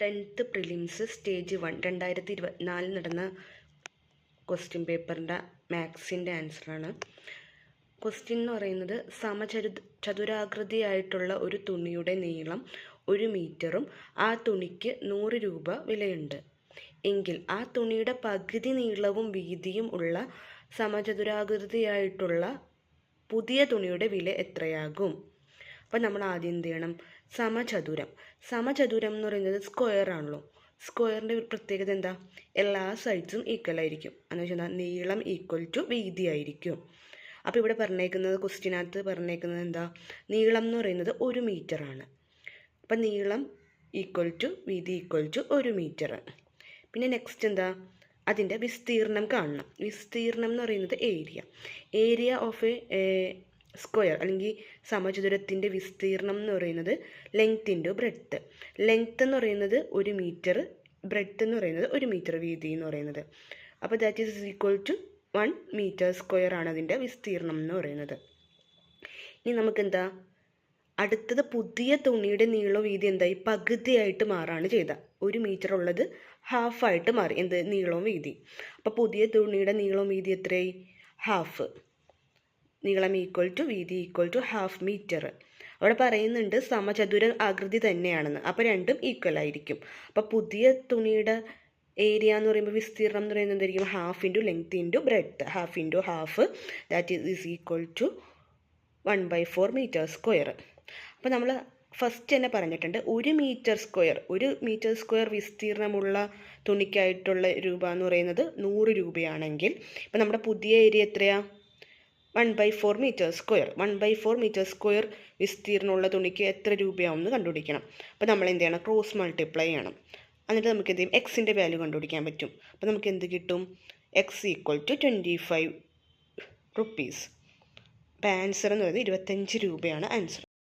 10th prelims stage 1 2024 നടന്ന question പേപ്പറിൻ്റെ മാത്സിൻ്റെ ആൻസറാണ്. Question എന്ന് പറയുന്നത് ചതുരാകൃതിയായിട്ടുള്ള ഒരു തുണിയുടെ നീളം 1 മീറ്ററും ആ തുണിക്ക് 100 രൂപ വിലയുണ്ട് എങ്കിൽ ആ തുണിയുടെ പകുതി നീളവും വീതിയും ഉള്ള സമചതുരാകൃതിയായിട്ടുള്ള പുതിയ തുണിയുടെ വില എത്രയാകും? അപ്പം നമ്മൾ ആദ്യം എന്ത് ചെയ്യണം? സമചതുരം എന്ന് പറയുന്നത് സ്ക്വയർ ആണല്ലോ. സ്ക്വയറിൻ്റെ ഒരു പ്രത്യേകത എന്താ? എല്ലാ സൈഡ്സും ഈക്വൽ ആയിരിക്കും. എന്ന് വെച്ചാൽ നീളം ഈക്വൽ ടു വീതി ആയിരിക്കും. അപ്പോൾ ഇവിടെ ക്വസ്റ്റ്യനകത്ത് പറഞ്ഞേക്കുന്നത് എന്താ? നീളം എന്ന് പറയുന്നത് 1 മീറ്ററാണ്. അപ്പം നീളം ഈക്വൽ ടു വീതി ഈക്വൽ ടു 1 മീറ്റർ. പിന്നെ നെക്സ്റ്റ് എന്താ? അതിൻ്റെ വിസ്തീർണം കാണണം. വിസ്തീർണം എന്ന് പറയുന്നത് ഏരിയ ഓഫ് എ സ്ക്വയർ അല്ലെങ്കിൽ സമചതുരത്തിൻ്റെ വിസ്തീർണം എന്ന് പറയുന്നത് ലെങ്ത് ഇൻറ്റു ബ്രെഡ്ത്ത്. ലെങ്ത് എന്ന് പറയുന്നത് 1 മീറ്റർ, ബ്രെഡ്ത്ത് എന്ന് പറയുന്നത് 1 മീറ്റർ, വീതി എന്ന് പറയുന്നത്. അപ്പോൾ that is equal to 1 metre square ആണ് അതിൻ്റെ വിസ്തീർണം എന്ന് പറയുന്നത്. ഇനി നമുക്കെന്താ? അടുത്തത് പുതിയ തുണിയുടെ നീളവും വീതി എന്തായി? പകുതിയായിട്ട് മാറാണ് ചെയ്ത. 1 മീറ്റർ ഉള്ളത് ഹാഫായിട്ട് മാറി. എന്ത്? നീളവും വീതി. അപ്പോൾ പുതിയ തുണിയുടെ നീളവും വീതി എത്രയായി? ഹാഫ്. നീളം ഈക്വൽ ടു വീതി ഈക്വൽ ടു ഹാഫ് മീറ്റർ. അവിടെ പറയുന്നുണ്ട് സമചതുര ആകൃതി തന്നെയാണെന്ന്. അപ്പോൾ രണ്ടും ഈക്വൽ ആയിരിക്കും. അപ്പോൾ പുതിയ തുണിയുടെ ഏരിയ എന്ന് പറയുമ്പോൾ വിസ്തീർണം എന്ന് പറയുന്നത് എന്തായിരിക്കും? Half into length into breadth. Half into half, that is equal to 1/4 metre square. അപ്പോൾ നമ്മൾ ഫസ്റ്റ് തന്നെ പറഞ്ഞിട്ടുണ്ട് 1 മീറ്റർ സ്ക്വയർ വിസ്തീർണമുള്ള തുണിക്കായിട്ടുള്ള രൂപ എന്ന് പറയുന്നത് 100 രൂപയാണെങ്കിൽ ഇപ്പം നമ്മുടെ പുതിയ ഏരിയ എത്രയാണ്? 1/4 മീറ്റർ സ്ക്വയർ. 1/4 മീറ്റർ സ്ക്വയർ വിസ്തീർണമുള്ള തുണിക്ക് എത്ര രൂപയാവും എന്ന് കണ്ടുപിടിക്കണം. അപ്പോൾ നമ്മൾ എന്ത് ചെയ്യണം? ക്രോസ് മൾട്ടിപ്ലൈ ചെയ്യണം. എന്നിട്ട് നമുക്ക് എന്ത് ചെയ്യും? എക്സിൻ്റെ വാല്യൂ കണ്ടുപിടിക്കാൻ പറ്റും. അപ്പോൾ നമുക്ക് എന്ത് കിട്ടും? X equal to 25 rupees. അപ്പോൾ ആൻസർ എന്ന് പറയുന്നത് 25 രൂപയാണ് ആൻസർ.